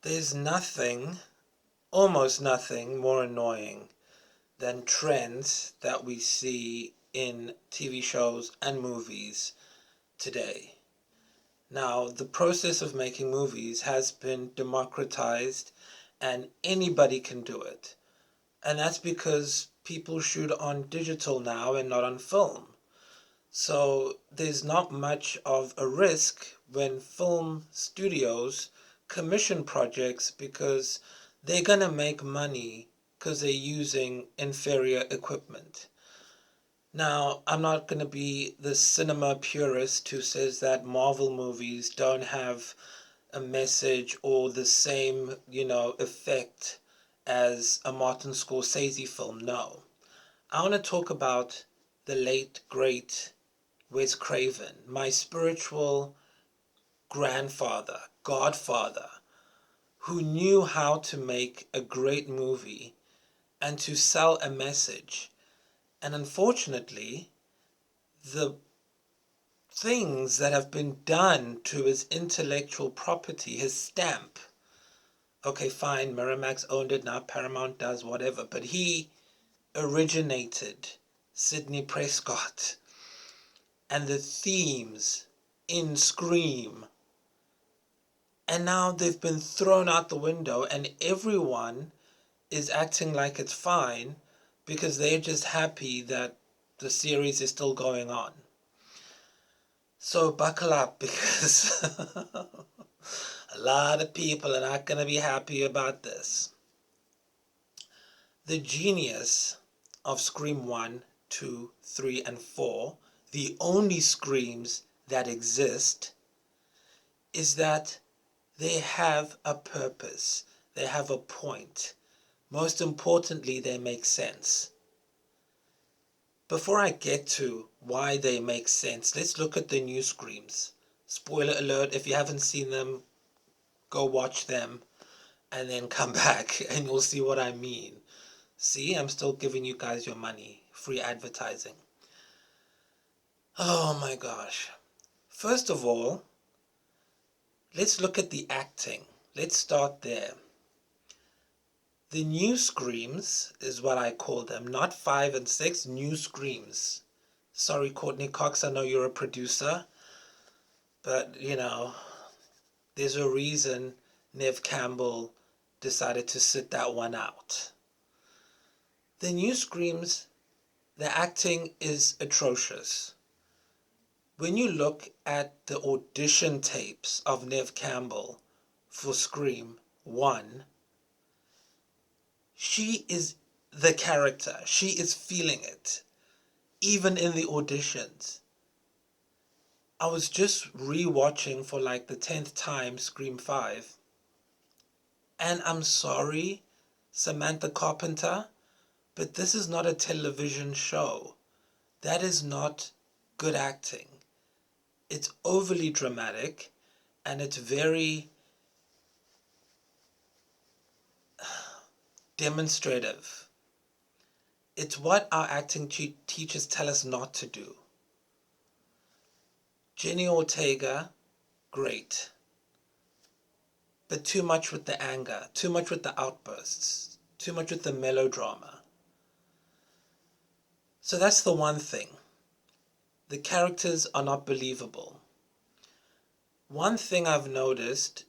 There's nothing, almost nothing, more annoying than trends that we see in TV shows and movies today. Now, the process of making movies has been democratized and anybody can do it. And that's because people shoot on digital now and not on film. So there's not much of a risk when film studios commission projects because they're going to make money because they're using inferior equipment. Now, I'm not going to be the cinema purist who says that Marvel movies don't have a message or the same, effect as a Martin Scorsese film. No. I want to talk about the late, great Wes Craven, my spiritual grandfather, godfather, who knew how to make a great movie and to sell a message. And unfortunately, the things that have been done to his intellectual property, his stamp. Okay, fine, Miramax owned it, now Paramount does, whatever. But he originated Sidney Prescott and the themes in Scream. And now they've been thrown out the window and everyone is acting like it's fine because they're just happy that the series is still going on. So buckle up because a lot of people are not going to be happy about this. The genius of Scream 1, 2, 3, and 4, the only Screams that exist, is that they have a purpose. They have a point. Most importantly, they make sense. Before I get to why they make sense, let's look at the new Screams. Spoiler alert, if you haven't seen them, go watch them and then come back and you'll see what I mean. See, I'm still giving you guys your money. Free advertising. Oh my gosh. First of all, let's look at the acting. Let's start there. The new Screams is what I call them, not 5 and 6, new Screams. Sorry, Courtney Cox, I know you're a producer, but there's a reason Neve Campbell decided to sit that one out. The new Screams, the acting is atrocious. When you look at the audition tapes of Neve Campbell for Scream 1, she is the character. She is feeling it, even in the auditions. I was just re-watching for like the 10th time Scream 5. And I'm sorry, Samantha Carpenter, but this is not a television show. That is not good acting. It's overly dramatic and it's very demonstrative. It's what our acting teachers tell us not to do. Jenny Ortega, great. But too much with the anger, too much with the outbursts, too much with the melodrama. So that's the one thing. The characters are not believable. One thing I've noticed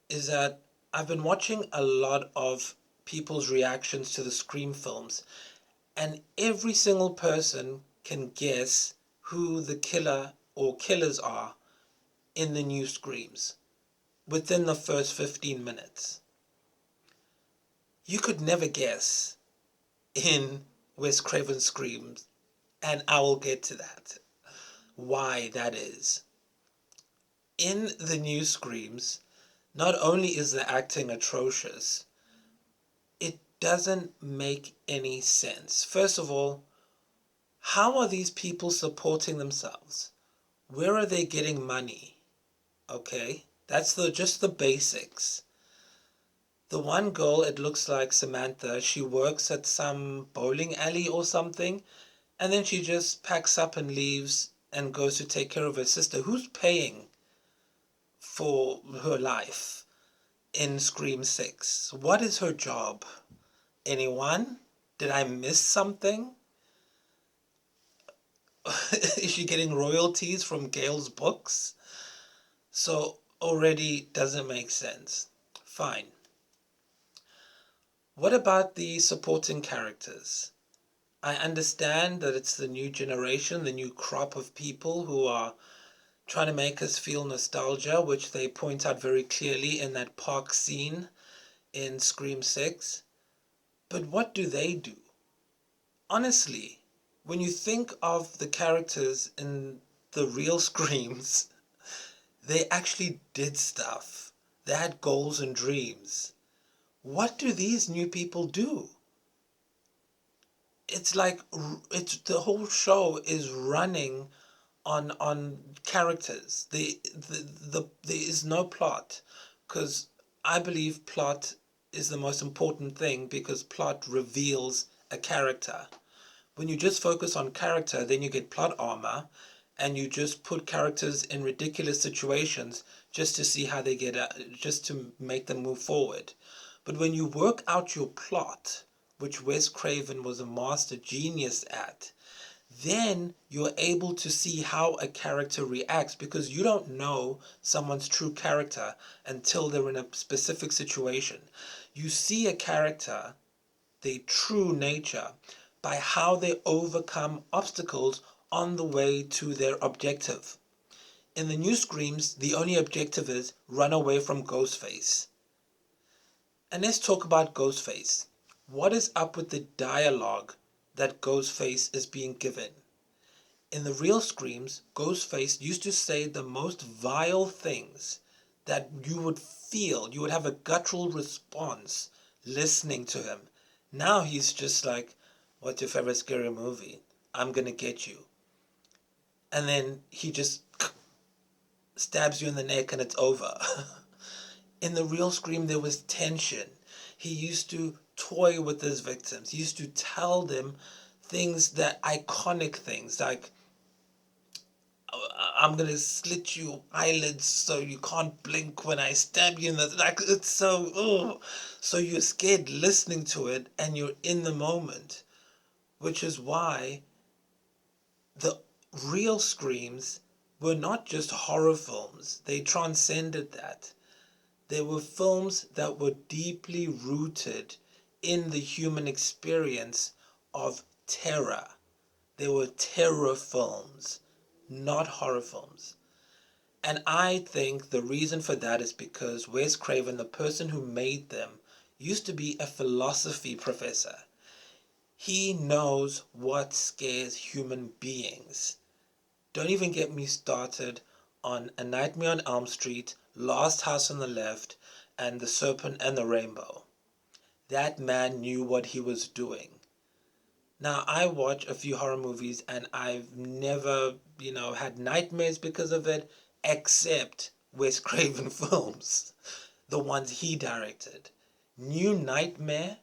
is that I've been watching a lot of people's reactions to the Scream films, and every single person can guess who the killer or killers are in the new Screams within the first 15 minutes. You could never guess in Wes Craven's Screams, and I will get to that, why that is. In the new Screams, not only is the acting atrocious, it doesn't make any sense. First of all, how are these people supporting themselves? Where are they getting money? Okay, that's just the basics. The one girl, it looks like Samantha, she works at some bowling alley or something, and then she just packs up and leaves and goes to take care of her sister. Who's paying for her life? in Scream 6? What is her job? Anyone? Did I miss something? Is she getting royalties from Gail's books? So already doesn't make sense. Fine. What about the supporting characters? I understand that it's the new generation, the new crop of people who are trying to make us feel nostalgia, which they point out very clearly in that park scene in Scream 6. But what do they do? Honestly, when you think of the characters in the real Screams, they actually did stuff. They had goals and dreams. What do these new people do? It's like it's the whole show is running on characters. There is no plot, because I believe plot is the most important thing, because plot reveals a character. When you just focus on character, then you get plot armor, and you just put characters in ridiculous situations just to see how they get out, just to make them move forward. But when you work out your plot, which Wes Craven was a master genius at, then you're able to see how a character reacts, because you don't know someone's true character until they're in a specific situation. You see a character, their true nature, by how they overcome obstacles on the way to their objective. In the new Screams, the only objective is run away from Ghostface. And let's talk about Ghostface. What is up with the dialogue that Ghostface is being given? In the real Screams, Ghostface used to say the most vile things that you would feel, you would have a guttural response listening to him. Now he's just like, what's your favorite scary movie? I'm gonna get you. And then he just stabs you in the neck and it's over. In the real Scream, there was tension. He used to toy with his victims. He used to tell them things, that iconic things, like, I'm gonna slit you eyelids so you can't blink when I stab you in the, like, it's so, oh, so you're scared listening to it and you're in the moment, which is why the real Screams were not just horror films. They transcended that. They were films that were deeply rooted in the human experience of terror. They were terror films, not horror films. And I think the reason for that is because Wes Craven, the person who made them, used to be a philosophy professor. He knows what scares human beings. Don't even get me started on A Nightmare on Elm Street, Last House on the Left, and The Serpent and the Rainbow. That man knew what he was doing. Now, I watch a few horror movies and I've never, had nightmares because of it, except Wes Craven films, the ones he directed. New Nightmare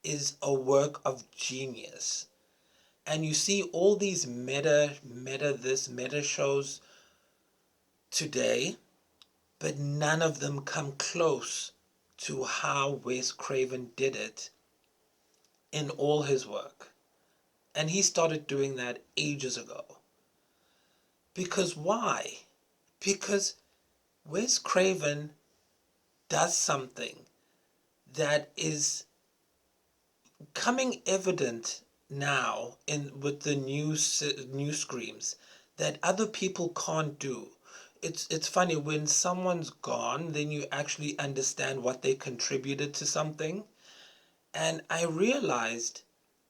is a work of genius. And you see all these meta shows today, but none of them come close to how Wes Craven did it in all his work. And he started doing that ages ago. Because why? Because Wes Craven does something that is coming evident now in with the new Screams, that other people can't do. It's funny, when someone's gone, then you actually understand what they contributed to something. And I realized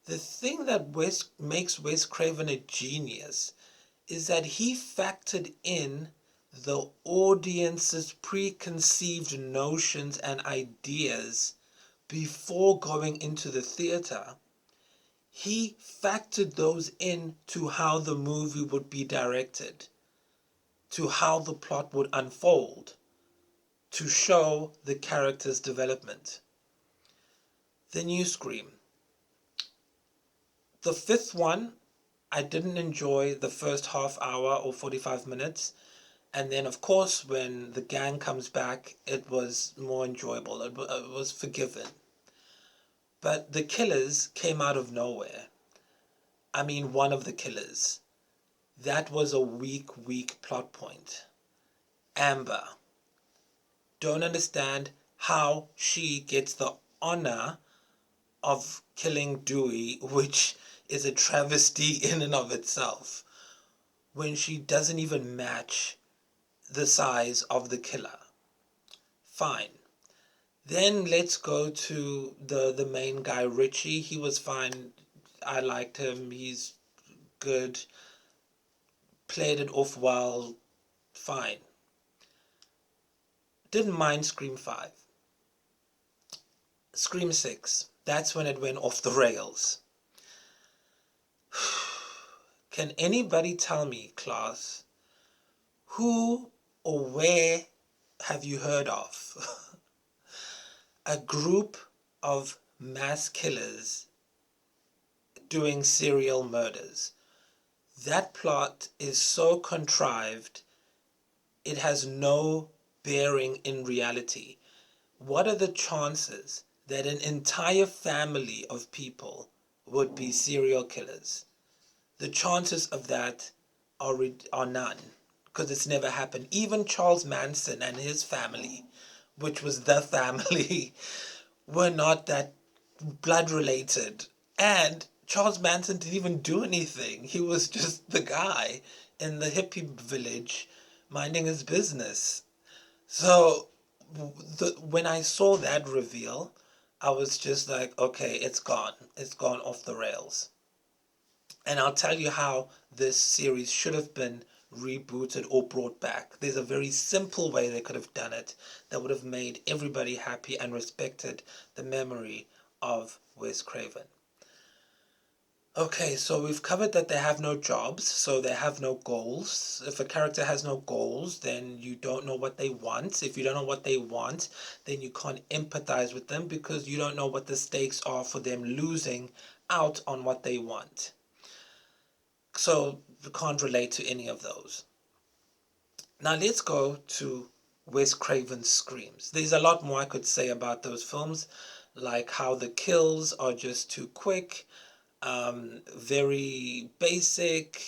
the thing that makes Wes Craven a genius is that he factored in the audience's preconceived notions and ideas before going into the theater. He factored those in to how the movie would be directed, to how the plot would unfold, to show the character's development. The new Scream. The fifth one, I didn't enjoy the first half hour or 45 minutes. And then, of course, when the gang comes back, it was more enjoyable. It was forgiven. But the killers came out of nowhere. I mean, one of the killers. That was a weak plot point. Amber. Don't understand how she gets the honor of killing Dewey, which is a travesty in and of itself, when she doesn't even match the size of the killer. Fine. Then let's go to the main guy, Richie. He was fine. I liked him. He's good. Played it off well. Fine. Didn't mind Scream 5. Scream 6. That's when it went off the rails. Can anybody tell me, class, who or where have you heard of a group of mass killers doing serial murders? That plot is so contrived, it has no bearing in reality. What are the chances that an entire family of people would be serial killers? The chances of that are none, because it's never happened. Even Charles Manson and his family, which was the family, were not that blood related. And Charles Manson didn't even do anything. He was just the guy in the hippie village minding his business. So when I saw that reveal, I was just like, okay, it's gone. It's gone off the rails. And I'll tell you how this series should have been rebooted or brought back. There's a very simple way they could have done it that would have made everybody happy and respected the memory of Wes Craven. Okay, so we've covered that they have no jobs, so they have no goals. If a character has no goals, then you don't know what they want. If you don't know what they want, then you can't empathize with them because you don't know what the stakes are for them losing out on what they want. So you can't relate to any of those. Now let's go to Wes Craven's Screams. There's a lot more I could say about those films, like how the kills are just too quick, very basic,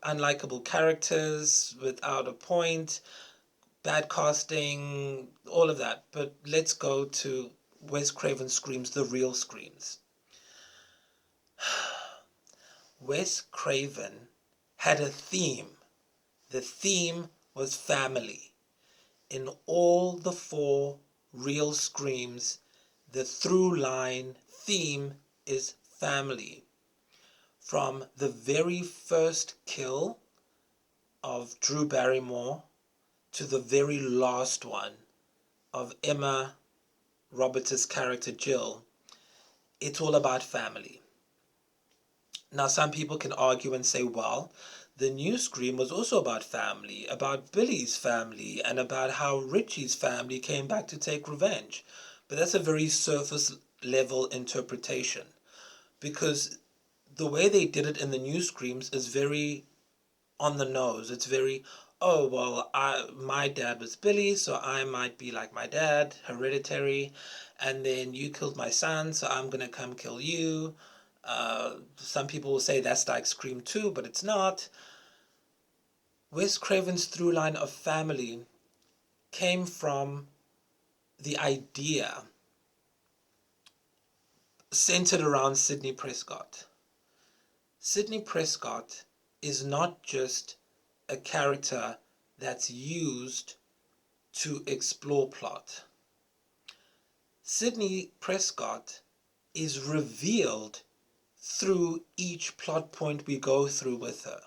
unlikable characters without a point, bad casting, all of that. But let's go to Wes Craven's Screams, the real Screams. Wes Craven had a theme. The theme was family. In all the 4 real Screams, the through line theme is family. From the very first kill of Drew Barrymore to the very last one of Emma Roberts' character Jill, it's all about family. Now, some people can argue and say, well, the new Scream was also about family, about Billy's family, and about how Richie's family came back to take revenge. But that's a very surface level interpretation, because the way they did it in the new Screams is very on the nose. It's very, oh, well, my dad was Billy, so I might be like my dad, hereditary, and then you killed my son, so I'm going to come kill you. Some people will say that's like Scream 2, but it's not. Wes Craven's through line of family came from the idea centered around Sidney Prescott. Sidney Prescott is not just a character that's used to explore plot. Sidney Prescott is revealed through each plot point we go through with her.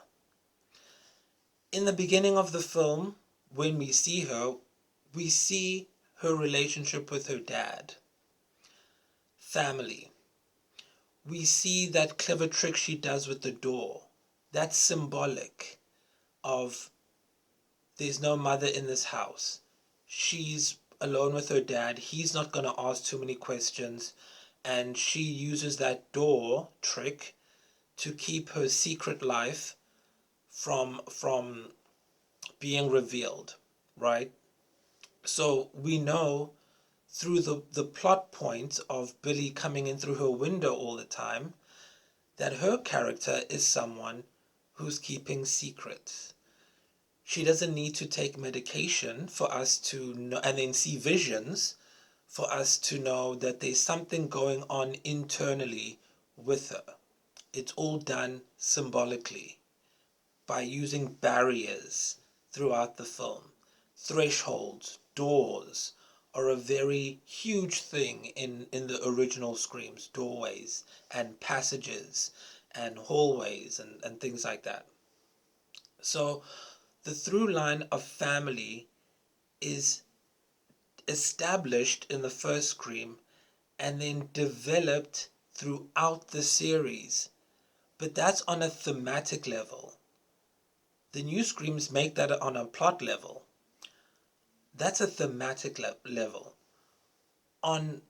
In the beginning of the film, when we see her relationship with her dad. Family. We see that clever trick she does with the door. That's symbolic of there's no mother in this house. She's alone with her dad. He's not going to ask too many questions. And she uses that door trick to keep her secret life from being revealed, right? So we know through the plot point of Billy coming in through her window all the time that her character is someone who's keeping secrets. She doesn't need to take medication for us to know, and then see visions for us to know that there's something going on internally with her. It's all done symbolically by using barriers throughout the film. Thresholds, doors are a very huge thing in the original Screams. Doorways and passages and hallways and things like that. So the through line of family is established in the first Scream and then developed throughout the series. But that's on a thematic level. The new Screams make that on a plot level. That's a thematic level. On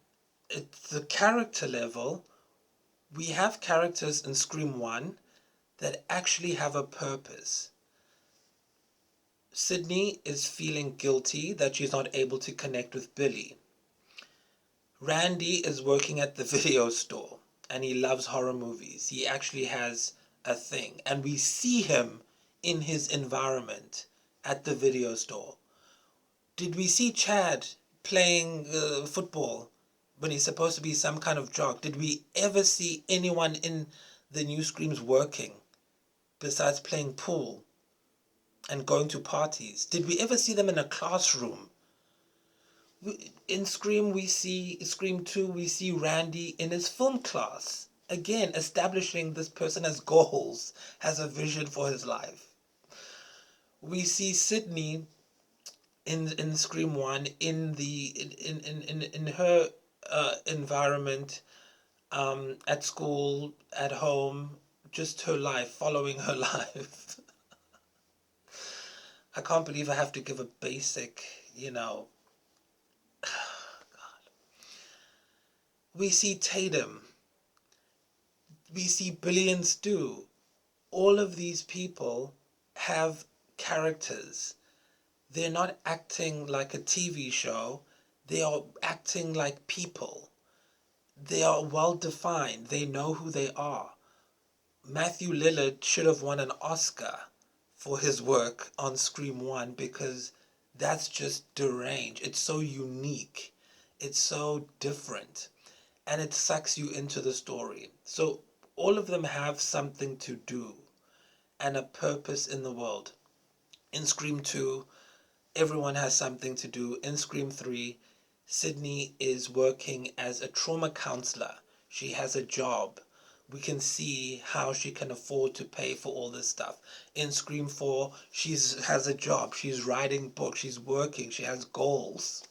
the character level, we have characters in Scream 1 that actually have a purpose. Sydney is feeling guilty that she's not able to connect with Billy. Randy is working at the video store and he loves horror movies. He actually has a thing, and we see him in his environment at the video store. Did we see Chad playing football when he's supposed to be some kind of jock? Did we ever see anyone in the new Screams working besides playing pool and going to parties? Did we ever see them in a classroom? In Scream 2, we see Randy in his film class. Again, establishing this person has goals, has a vision for his life. We see Sydney in Scream 1 in her environment, at school, at home, just her life, following her life. I can't believe I have to give a basic, God. We see Tatum. We see Billy and Stu. All of these people have characters. They're not acting like a TV show. They are acting like people. They are well defined. They know who they are. Matthew Lillard should have won an Oscar for his work on Scream 1 because that's just deranged. It's so unique. It's so different. And it sucks you into the story. So all of them have something to do and a purpose in the world. In Scream 2, everyone has something to do. In Scream 3, Sydney is working as a trauma counselor. She has a job. We can see how she can afford to pay for all this stuff. In Scream 4, she has a job. She's writing books. She's working. She has goals.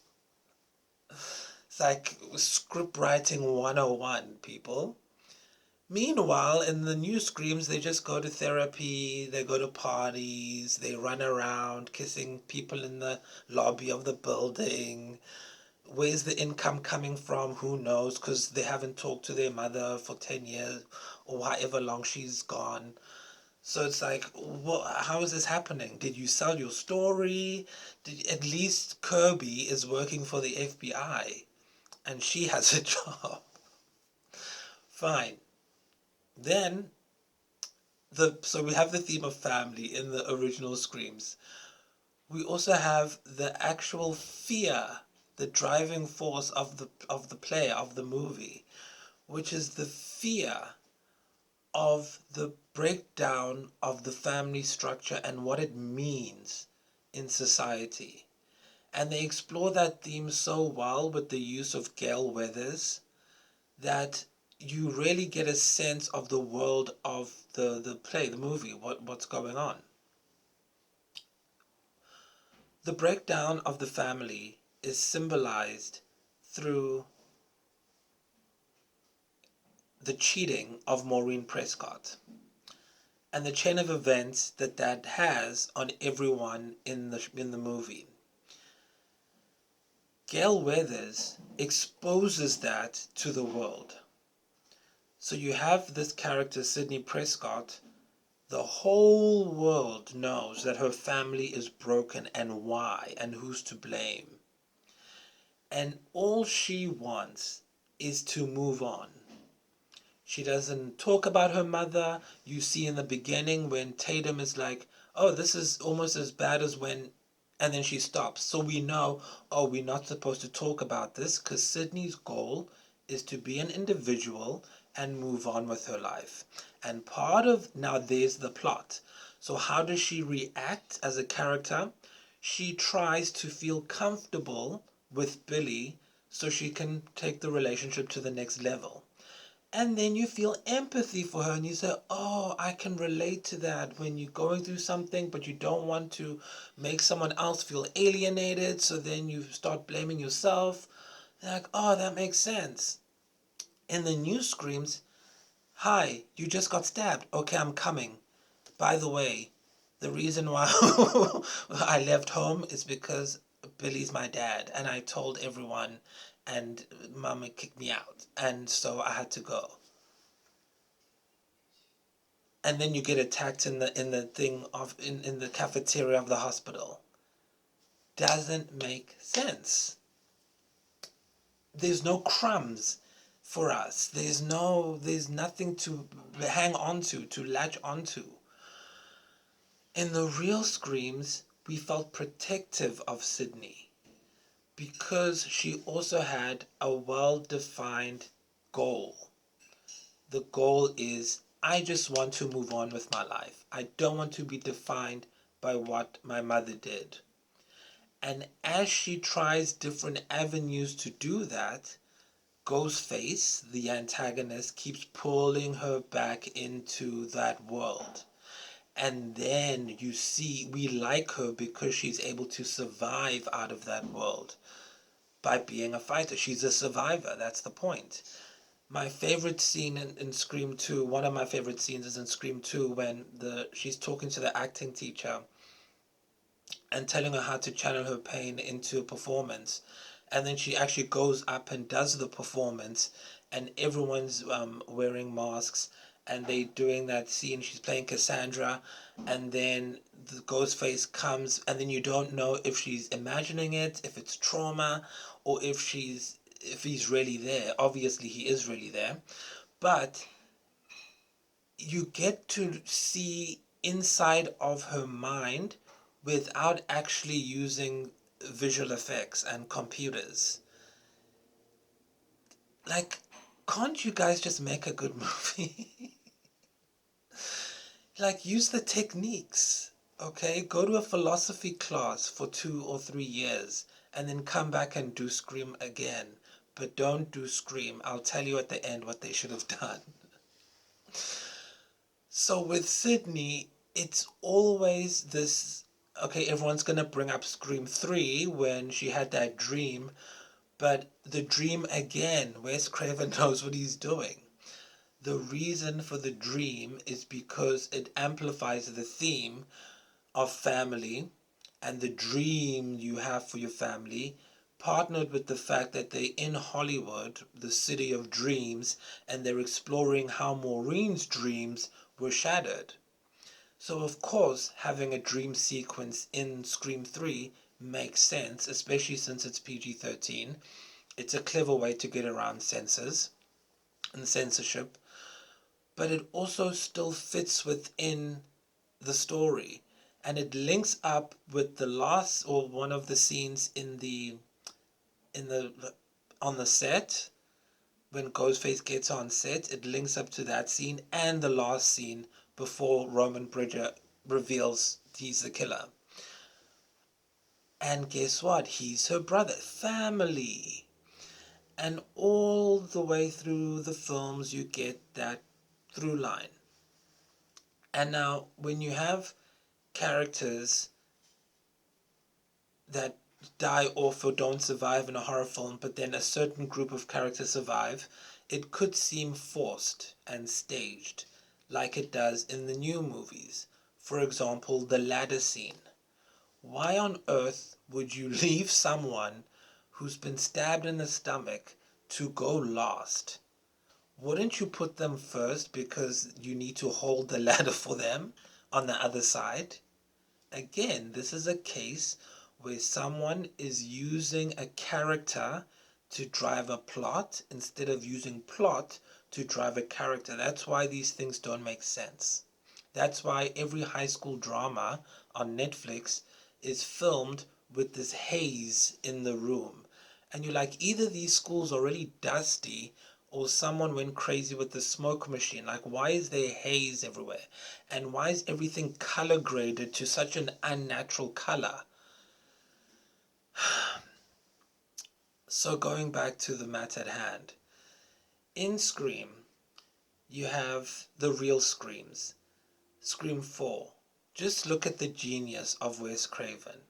It's like script writing 101, people. Meanwhile, in the new Screams, they just go to therapy, they go to parties, they run around kissing people in the lobby of the building. Where's the income coming from? Who knows? Because they haven't talked to their mother for 10 years or however long she's gone. So it's like, how is this happening? Did you sell your story? At least Kirby is working for the FBI and she has a job. Fine. Then, so we have the theme of family in the original Screams. We also have the actual fear, the driving force of the play, of the movie, which is the fear of the breakdown of the family structure and what it means in society. And they explore that theme so well with the use of Gale Weathers that you really get a sense of the world of the play, the movie, what's going on. The breakdown of the family is symbolized through the cheating of Maureen Prescott and the chain of events that has on everyone in the movie. Gale Weathers exposes that to the world. So you have this character, Sidney Prescott, The whole world knows that her family is broken and why and who's to blame. And all she wants is to move on. She doesn't talk about her mother. You see in the beginning when Tatum is like, oh, this is almost as bad as when, and then she stops. So we know, oh, we're not supposed to talk about this because Sydney's goal is to be an individual and move on with her life. And part of, now there's the plot. So how does she react as a character? She tries to feel comfortable with Billy so she can take the relationship to the next level. And then you feel empathy for her and you say, oh, I can relate to that when you're going through something, but you don't want to make someone else feel alienated. So then you start blaming yourself. You're like, oh, that makes sense. And the news screams, hi, you just got stabbed. Okay, I'm coming. By the way, the reason why I left home is because Billy's my dad, and I told everyone, and Mama kicked me out, and so I had to go. And then you get attacked in the thing of in the cafeteria of the hospital. Doesn't make sense. There's no crumbs for us. There's nothing to hang on to latch onto. In the real Screams, we felt protective of Sydney because she also had a well-defined goal. The goal is, I just want to move on with my life. I don't want to be defined by what my mother did. And as she tries different avenues to do that, Ghostface, the antagonist, keeps pulling her back into that world. And then you see, we like her because she's able to survive out of that world by being a fighter. She's a survivor, that's the point. My favorite scene in Scream 2, one of my favorite scenes is in Scream 2 when she's talking to the acting teacher and telling her how to channel her pain into a performance. And then she actually goes up and does the performance, and everyone's wearing masks, and they doing that scene. She's playing Cassandra, and then the ghost face comes, and then you don't know if she's imagining it, if it's trauma, or if he's really there. Obviously, he is really there, but you get to see inside of her mind without actually using visual effects and computers. Like, can't you guys just make a good movie? Like, use the techniques, okay? Go to a philosophy class for 2 or 3 years and then come back and do Scream again. But don't do Scream. I'll tell you at the end what they should have done. So with Sydney, it's always this, okay, everyone's going to bring up Scream 3 when she had that dream, but the dream again, Wes Craven knows what he's doing. The reason for the dream is because it amplifies the theme of family and the dream you have for your family, partnered with the fact that they're in Hollywood, the city of dreams, and they're exploring how Maureen's dreams were shattered. So of course, having a dream sequence in Scream 3 makes sense, especially since it's PG-13. It's a clever way to get around censors and censorship, but it also still fits within the story, and it links up with the last or one of the scenes in the on the set when Ghostface gets on set. It links up to that scene and the last scene before Roman Bridger reveals he's the killer. And guess what? He's her brother. Family. And all the way through the films, you get that through line. And now, when you have characters that die off or don't survive in a horror film, but then a certain group of characters survive, it could seem forced and staged, like it does in the new movies. For example, the ladder scene. Why on earth would you leave someone who's been stabbed in the stomach to go last? wouldn't you put them first because you need to hold the ladder for them on the other side? Again, this is a case where someone is using a character to drive a plot instead of using plot to drive a character. That's why these things don't make sense. That's why every high school drama on Netflix is filmed with this haze in the room. And you're like, either these schools are already dusty or someone went crazy with the smoke machine. Like, why is there haze everywhere? And why is everything color graded to such an unnatural color? So, going back to the matter at hand, in Scream, you have the real Screams. Scream 4. Just look at the genius of Wes Craven.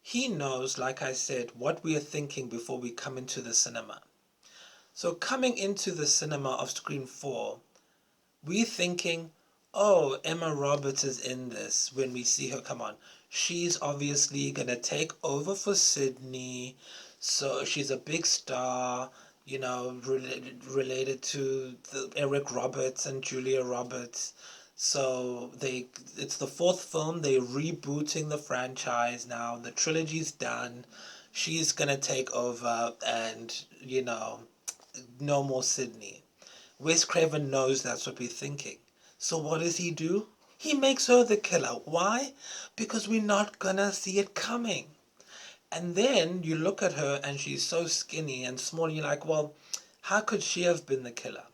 He knows, like I said, what we are thinking before we come into the cinema. So coming into the cinema of Scream 4, we're thinking, oh, Emma Roberts is in this when we see her come on. She's obviously going to take over for Sydney. So she's a big star, you know, related to Eric Roberts and Julia Roberts. So it's the fourth film. They're rebooting the franchise now. The trilogy's done. She's going to take over and, you know, no more Sydney. Wes Craven knows that's what we're thinking. So what does he do? He makes her the killer. Why? Because we're not gonna see it coming. And then you look at her and she's so skinny and small, and you're like, well, how could she have been the killer?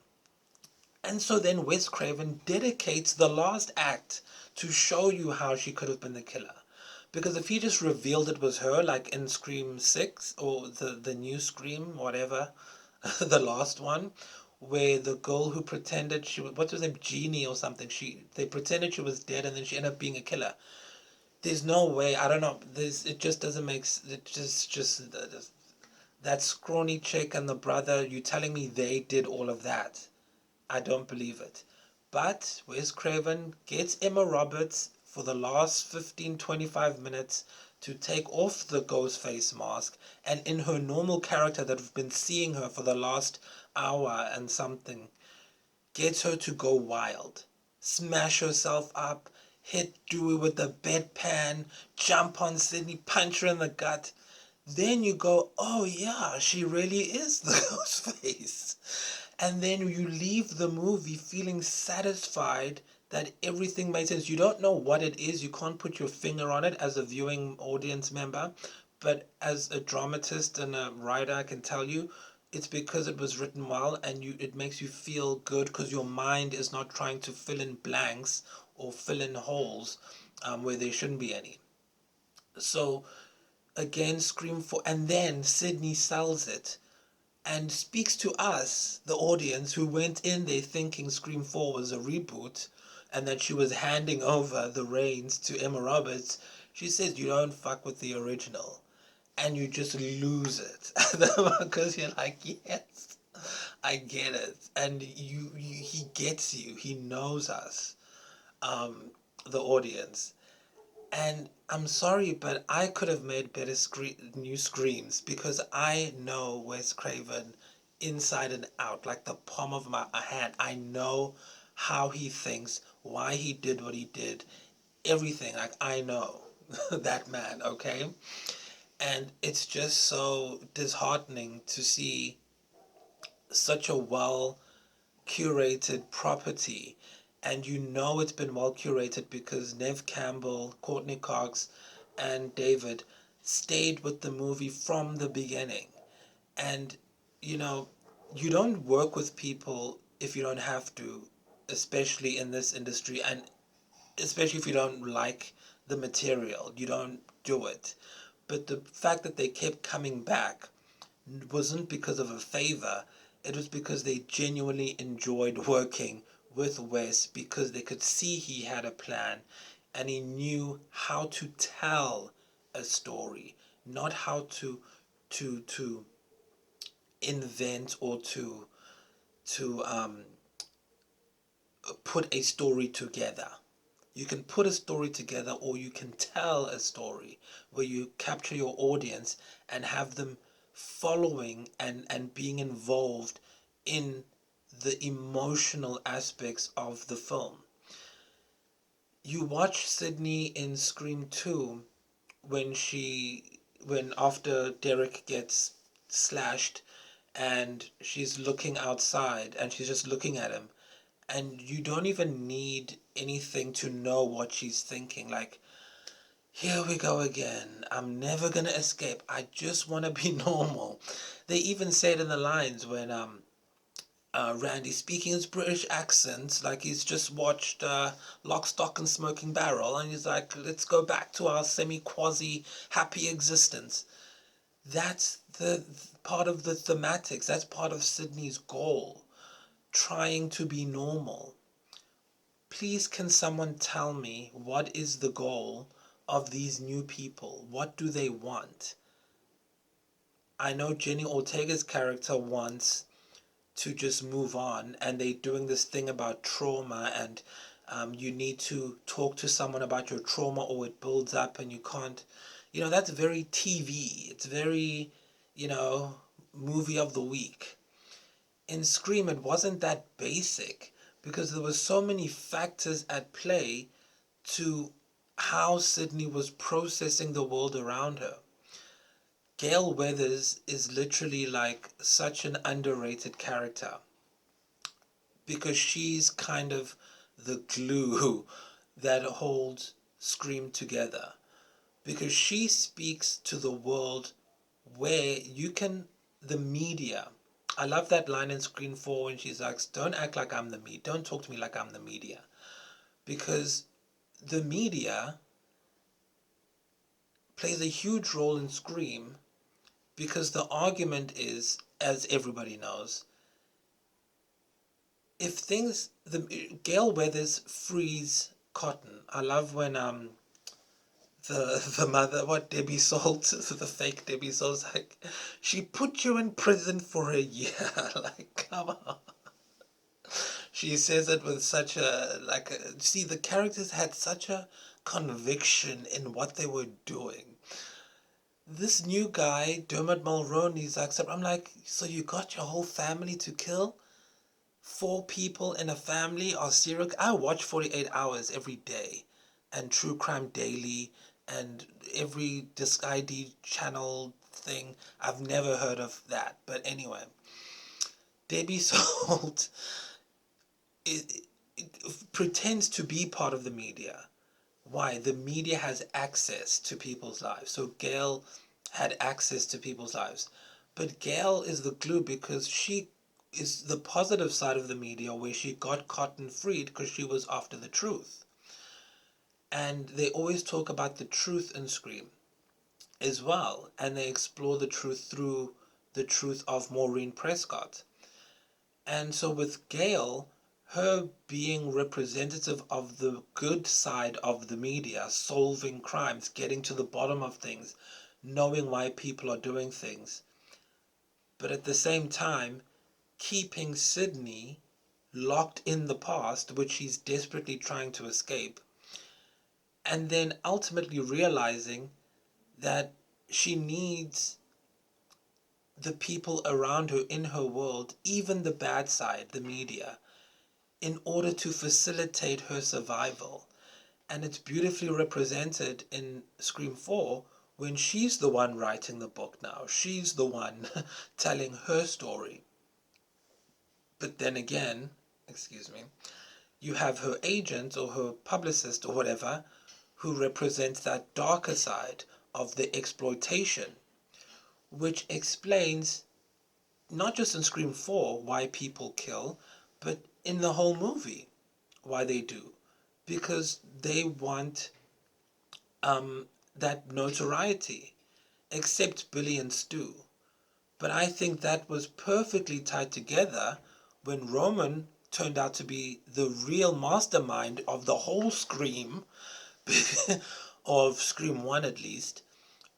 And so then Wes Craven dedicates the last act to show you how she could have been the killer. Because if he just revealed it was her, like in Scream 6 or the new Scream, whatever, the last one, where the girl who pretended she was, what was her name, Jeannie or something, they pretended she was dead and then she ended up being a killer. There's no way, I don't know, it just doesn't make, it just that scrawny chick and the brother, you telling me they did all of that? I don't believe it. But Wes Craven gets Emma Roberts for the last 15-25 minutes to take off the ghost face mask, and in her normal character that we've been seeing her for the last hour and something, gets her to go wild. Smash herself up, hit Dewey with the bedpan, jump on Sydney, punch her in the gut. Then you go, oh yeah, she really is the ghost face. And then you leave the movie feeling satisfied that everything made sense. You don't know what it is. You can't put your finger on it as a viewing audience member. But as a dramatist and a writer, I can tell you, it's because it was written well and it makes you feel good because your mind is not trying to fill in blanks or fill in holes where there shouldn't be any. So again, Scream 4, and then Sydney sells it and speaks to us, the audience, who went in there thinking Scream 4 was a reboot and that she was handing over the reins to Emma Roberts. She says, you don't fuck with the original. And you just lose it. Because you're like, yes, I get it. And he gets you. He knows us, the audience. And I'm sorry, but I could have made better new Screams because I know Wes Craven inside and out, like the palm of my hand. I know how he thinks, why he did what he did, everything. Like, I know that man, okay? And it's just so disheartening to see such a well curated property, and you know it's been well curated because Neve Campbell, Courtney Cox, and David stayed with the movie from the beginning. And you know, you don't work with people if you don't have to, especially in this industry, and especially if you don't like the material, you don't do it. But the fact that they kept coming back wasn't because of a favor. It was because they genuinely enjoyed working with Wes because they could see he had a plan and he knew how to tell a story, not how to invent or to put a story together. You can put a story together or you can tell a story where you capture your audience and have them following and being involved in the emotional aspects of the film. You watch Sydney in Scream 2 when when after Derek gets slashed and she's looking outside and she's just looking at him, and you don't even need anything to know what she's thinking. Like, here we go again. I'm never gonna escape. I just want to be normal. They even say it in the lines when Randy speaking his British accent, like he's just watched Lock, Stock and Smoking Barrel, and he's like, let's go back to our semi-quasi happy existence. That's the part of the thematics. That's part of Sydney's goal, trying to be normal. Please, can someone tell me what is the goal of these new people? What do they want? I know Jenny Ortega's character wants to just move on, and they're doing this thing about trauma, and you need to talk to someone about your trauma or it builds up and you can't. That's very TV. It's very, you know, movie of the week. In Scream, it wasn't that basic because there was so many factors at play to how Sydney was processing the world around her. Gale Weathers is literally like such an underrated character because she's kind of the glue that holds Scream together. Because she speaks to the world where the media. I love that line in Scream 4 when she's like, don't act like I'm the media. Don't talk to me like I'm the media. Because the media plays a huge role in Scream because the argument is, as everybody knows, if Gale Weathers frees Cotton. I love when the mother, what, Debbie Salt, the fake Debbie Salt's like, she put you in prison for a year. Like, come on. She says it with such see, the characters had such a conviction in what they were doing. This new guy, Dermot Mulroney's like, I'm like, so you got your whole family to kill? 4 people in a family are serial. I watch 48 Hours every day, and True Crime Daily, and every Disc ID channel thing. I've never heard of that, but anyway, Debbie Salt pretends to be part of the media. Why? The media has access to people's lives. So Gale had access to people's lives. But Gale is the glue because she is the positive side of the media where she got Cotton freed because she was after the truth. And they always talk about the truth in Scream as well. And they explore the truth through the truth of Maureen Prescott. And so with Gale, her being representative of the good side of the media, solving crimes, getting to the bottom of things, knowing why people are doing things, but at the same time, keeping Sydney locked in the past, which she's desperately trying to escape, and then ultimately realizing that she needs the people around her in her world, even the bad side, the media, in order to facilitate her survival. And it's beautifully represented in Scream 4 when she's the one writing the book now. She's the one telling her story. But then again, excuse me, you have her agent or her publicist or whatever who represents that darker side of the exploitation, which explains not just in Scream 4 why people kill, but in the whole movie why they do. Because they want that notoriety, except Billy and Stu. But I think that was perfectly tied together when Roman turned out to be the real mastermind of the whole Scream, of Scream 1 at least,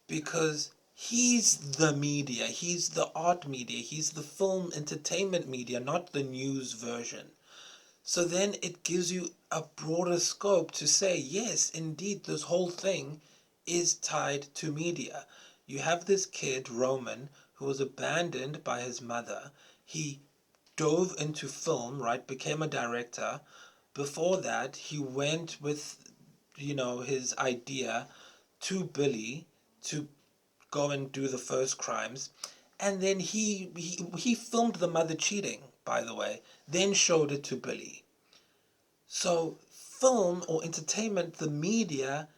because he's the media, he's the art media, he's the film entertainment media, not the news version. So then it gives you a broader scope to say, yes, indeed, this whole thing is tied to media. You have this kid, Roman, who was abandoned by his mother. He dove into film, right? Became a director. Before that, he went with, his idea to Billy to go and do the first crimes. And then he filmed the mother cheating, by the way, then showed it to Billy. So, film or entertainment, the media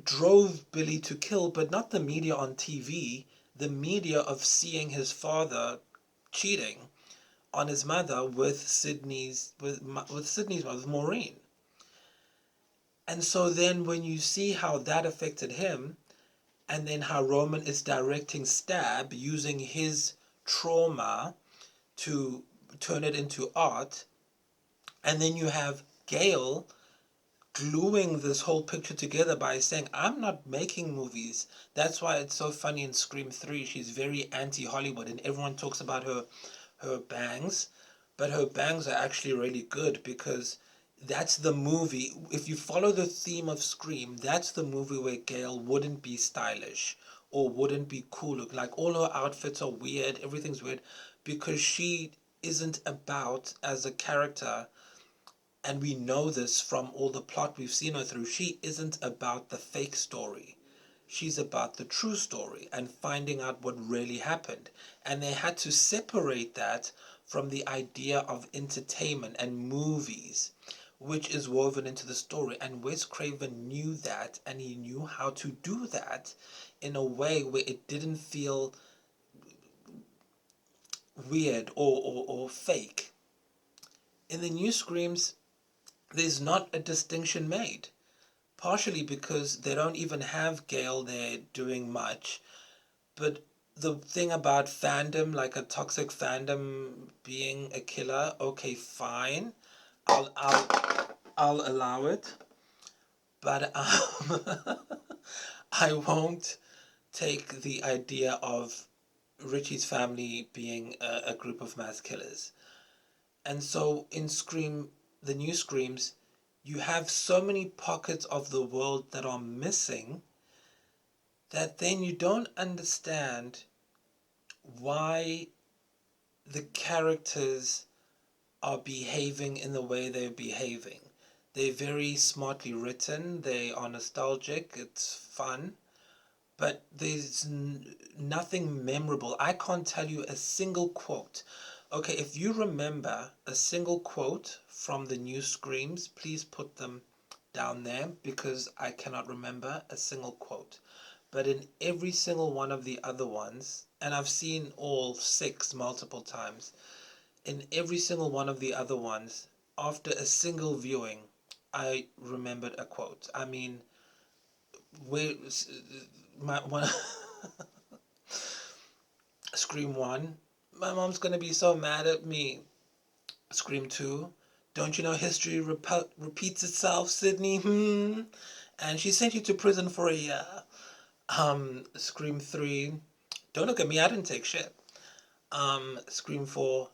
drove Billy to kill, but not the media on TV, the media of seeing his father cheating on his mother with Sydney's mother, with Maureen. And so then when you see how that affected him, and then how Roman is directing Stab using his trauma to turn it into art, and then you have Gail gluing this whole picture together by saying, I'm not making movies. That's why it's so funny in Scream 3. She's very anti-Hollywood and everyone talks about her bangs, but her bangs are actually really good because that's the movie. If you follow the theme of Scream, that's the movie where Gail wouldn't be stylish or wouldn't be cool look. Like all her outfits are weird, everything's weird because she isn't about as a character, and we know this from all the plot we've seen her through. She isn't about the fake story. She's about the true story and finding out what really happened. And they had to separate that from the idea of entertainment and movies, which is woven into the story. And Wes Craven knew that, and he knew how to do that in a way where it didn't feel weird or fake. In the new Screams, there's not a distinction made. Partially because they don't even have Gail there doing much. But the thing about fandom, like a toxic fandom being a killer, okay, fine. I'll allow it. But I won't take the idea of Richie's family being a group of mass killers. And so in Scream, the new Screams, you have so many pockets of the world that are missing that then you don't understand why the characters are behaving in the way they're behaving. They're very smartly written, they are nostalgic, it's fun, but there's nothing memorable. I can't tell you a single quote. Okay, if you remember a single quote from the new Screams, please put them down there because I cannot remember a single quote. But in every single one of the other ones, and I've seen all six multiple times, in every single one of the other ones, after a single viewing, I remembered a quote. I mean, where my one Scream 1, my mom's gonna be so mad at me. Scream 2, don't you know history repeats itself, Sydney? And she sent you to prison for a year. Scream 3, don't look at me, I didn't take shit. Scream 4,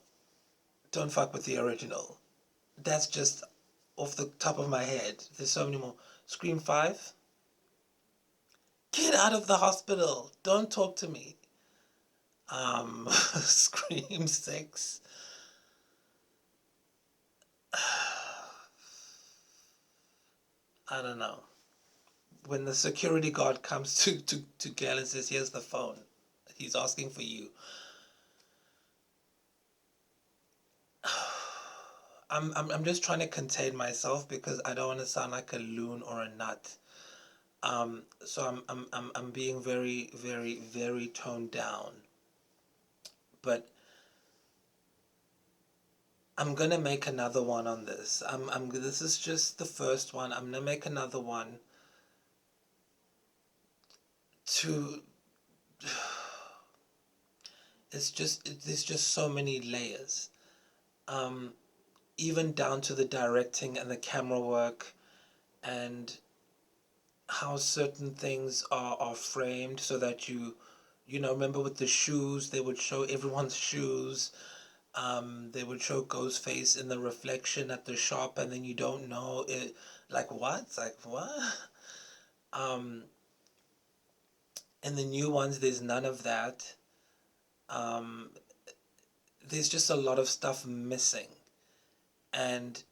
don't fuck with the original. That's just off the top of my head. There's so many more. Scream 5, get out of the hospital. Don't talk to me. Scream 6. I don't know. When the security guard comes to Gail and says, here's the phone. He's asking for you. I'm just trying to contain myself because I don't want to sound like a loon or a nut. So I'm being very, very, very toned down. But I'm gonna make another one on this. This is just the first one. I'm gonna make another one to there's just so many layers. Um, Even down to the directing and the camera work and how certain things are framed so that remember with the shoes, they would show everyone's shoes. They would show Ghostface in the reflection at the shop, and then you don't know it. Like what? Like what? Um, In the new ones, there's none of that. Um, there's just a lot of stuff missing. And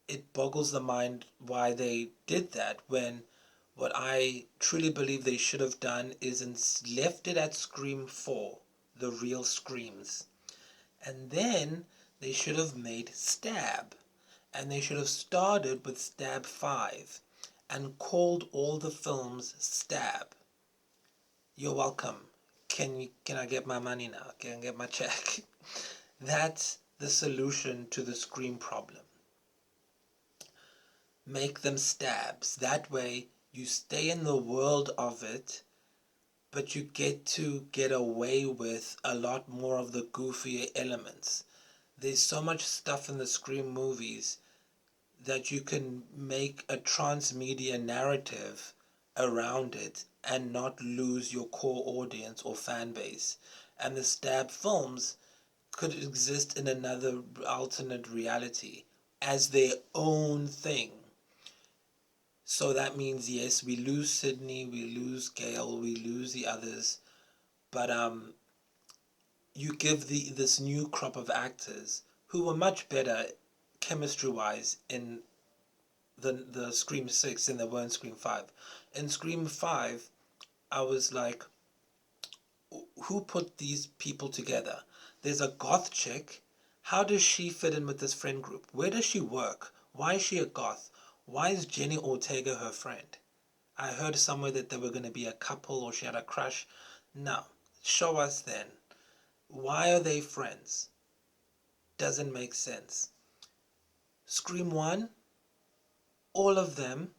it boggles the mind why they did that when what I truly believe they should have done is left it at Scream 4, the real Screams. And then they should have made Stab. And they should have started with Stab 5 and called all the films Stab. You're welcome. Can I get my money now? Can I get my check? That's the solution to the Scream problem. Make them stabs. That way you stay in the world of it, but you get to get away with a lot more of the goofier elements. There's so much stuff in the Scream movies that you can make a transmedia narrative around it and not lose your core audience or fan base. And the Stab films could exist in another alternate reality as their own thing. So that means, yes, we lose Sydney, we lose Gail, we lose the others, but you give this new crop of actors who were much better chemistry wise in the Scream 6 than they were in Scream 5. In Scream 5, I was like, who put these people together? There's a goth chick. How does she fit in with this friend group? Where does she work? Why is she a goth? Why is Jenny Ortega her friend? I heard somewhere that they were going to be a couple or she had a crush. No. Show us then. Why are they friends? Doesn't make sense. Scream 1, all of them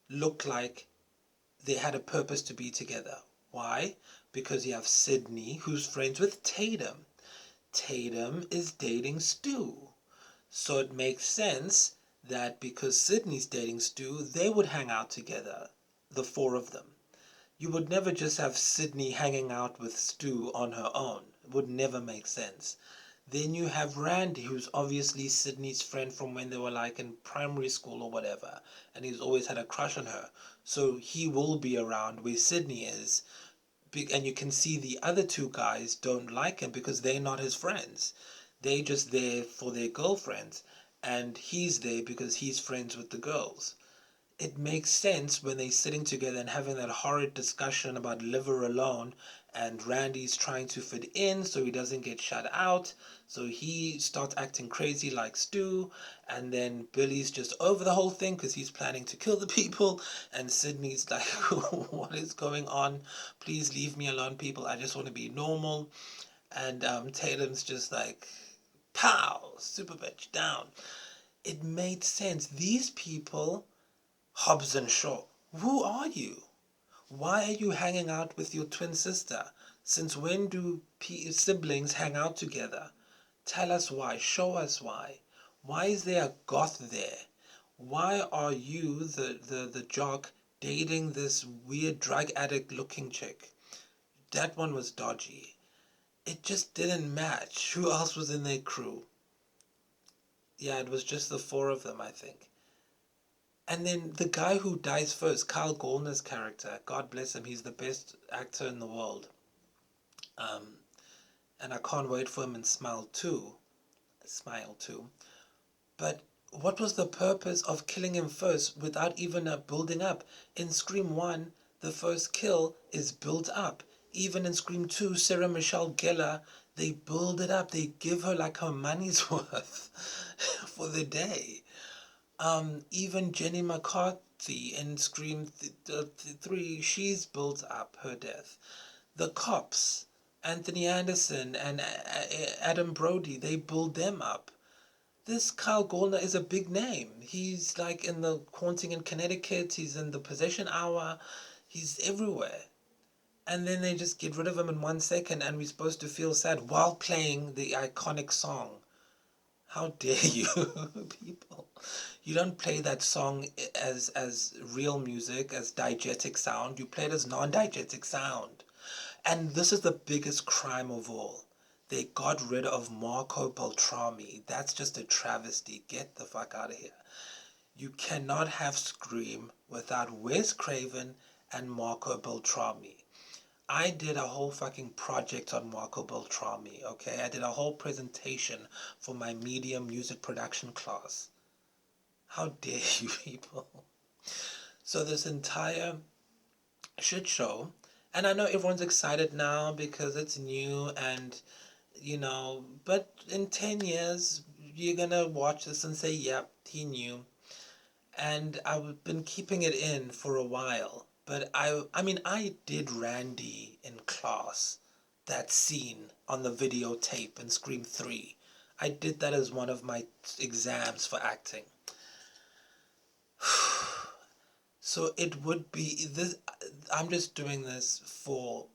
look like they had a purpose to be together. Why? Because you have Sydney, who's friends with Tatum. Tatum is dating Stu. So it makes sense that because Sydney's dating Stu, they would hang out together, the four of them. You would never just have Sydney hanging out with Stu on her own. It would never make sense. Then you have Randy, who's obviously Sydney's friend from when they were like in primary school or whatever, and he's always had a crush on her. So he will be around where Sydney is, and you can see the other two guys don't like him because they're not his friends. They're just there for their girlfriends, and he's there because he's friends with the girls. It makes sense when they're sitting together and having that horrid discussion about liver alone, and Randy's trying to fit in so he doesn't get shut out, so he starts acting crazy like Stu, and then Billy's just over the whole thing because he's planning to kill the people, and Sydney's like, what is going on? Please leave me alone, people. I just want to be normal. And Tatum's just like, pow, super bitch, down. It made sense. These people, Hobbs and Shaw, who are you? Why are you hanging out with your twin sister? Since when do siblings hang out together? Tell us why. Show us why. Why is there a goth there? Why are you, the jock, dating this weird drug addict looking chick? That one was dodgy. It just didn't match. Who else was in their crew? Yeah, it was just the four of them, I think. And then the guy who dies first, Kyle Gallner's character, God bless him, he's the best actor in the world. Um, and I can't wait for him in Smile 2. Smile 2. But what was the purpose of killing him first without even a building up? In Scream 1, the first kill is built up. Even in Scream 2, Sarah Michelle Gellar, they build it up. They give her like her money's worth for the day. Even Jenny McCarthy in Scream 3, she's built up her death. The cops, Anthony Anderson and Adam Brody, they build them up. This Kyle Gallner is a big name. He's like in the Haunting in Connecticut, he's in the Possession Hour, he's everywhere. And then they just get rid of him in 1 second and we're supposed to feel sad while playing the iconic song. How dare you, people? You don't play that song as real music, as diegetic sound. You play it as non-diegetic sound. And this is the biggest crime of all. They got rid of Marco Beltrami. That's just a travesty. Get the fuck out of here. You cannot have Scream without Wes Craven and Marco Beltrami. I did a whole fucking project on Marco Beltrami, okay? I did a whole presentation for my media music production class. How dare you people? So this entire shit show, and I know everyone's excited now because it's new and, but in 10 years, you're gonna watch this and say, yep, he knew. And I've been keeping it in for a while. But I mean, I did Randy in class, that scene on the videotape in Scream 3. I did that as one of my exams for acting. So it would be this. I'm just doing this for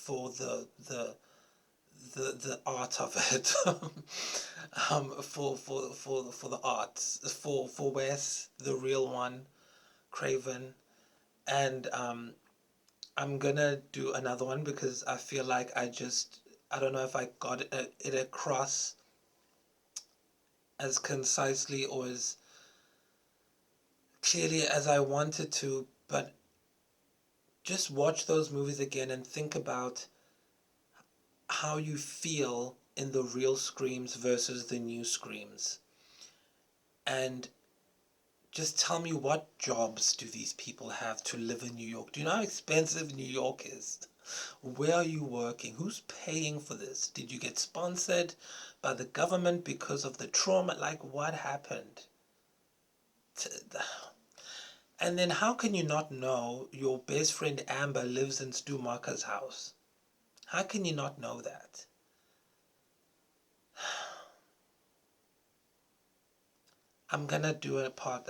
the art of it. For the arts, for Wes, the real one, Craven, and I'm gonna do another one because I feel like I don't know if I got it across as concisely or as clearly as I wanted to, but just watch those movies again and think about how you feel in the real Screams versus the new Screams. And just tell me, what jobs do these people have to live in New York? Do you know how expensive New York is? Where are you working? Who's paying for this? Did you get sponsored by the government because of the trauma? Like, what happened? And then how can you not know your best friend Amber lives in Stu Marker's house? How can you not know that? I'm gonna do another part.